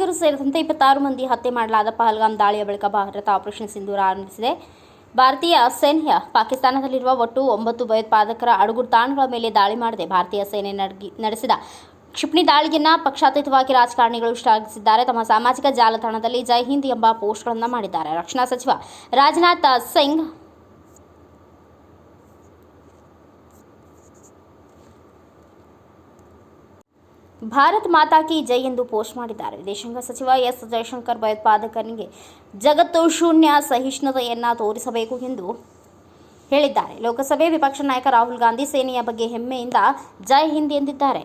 ವಲಸಿಗರು ಸೇರಿದಂತೆ 26 ಮಂದಿ ಹತ್ಯೆ ಮಾಡಲಾದ ಪಹಲ್ಗಾಮ್ ದಾಳಿಯ ಬಳಿಕ ಭಾರತ ಆಪರೇಷನ್ ಸಿಂಧೂರ ಆರಂಭಿಸಿದೆ. ಭಾರತೀಯ ಸೇನೆಯ ಪಾಕಿಸ್ತಾನದಲ್ಲಿರುವ ಒಟ್ಟು 9 ಭಯೋತ್ಪಾದಕರ ಅಡಗು ತಾಣಗಳ ಮೇಲೆ ದಾಳಿ ಮಾಡಿದೆ. ಭಾರತೀಯ ಸೇನೆ ನಡೆಸಿದ ಕ್ಷಿಪಣಿ ದಾಳಿಯನ್ನು ಪಕ್ಷಾತೀತವಾಗಿ ರಾಜಕಾರಣಿಗಳು ಶ್ಲಾಘಿಸಿದ್ದಾರೆ. ತಮ್ಮ ಸಾಮಾಜಿಕ ಜಾಲತಾಣದಲ್ಲಿ ಜೈ ಹಿಂದ್ ಎಂಬ ಪೋಸ್ಟ್ಗಳನ್ನು ಮಾಡಿದ್ದಾರೆ. ರಕ್ಷಣಾ ಸಚಿವ ರಾಜನಾಥ್ ಸಿಂಗ್ ಭಾರತ್ ಮಾತಾ ಕಿ ಜೈ ಎಂದು ಪೋಸ್ಟ್ ಮಾಡಿದ್ದಾರೆ. ವಿದೇಶಾಂಗ ಸಚಿವ ಎಸ್ ಜಯಶಂಕರ್ ಭಯೋತ್ಪಾದಕನಿಗೆ ಜಗತ್ತು ಶೂನ್ಯ ಸಹಿಷ್ಣುತೆಯನ್ನು ತೋರಿಸಬೇಕು ಎಂದು ಹೇಳಿದ್ದಾರೆ. ಲೋಕಸಭೆ ವಿಪಕ್ಷ ನಾಯಕ ರಾಹುಲ್ ಗಾಂಧಿ ಸೇನೆಯ ಬಗ್ಗೆ ಹೆಮ್ಮೆಯಿಂದ ಜೈ ಹಿಂದ್ ಎಂದಿದ್ದಾರೆ.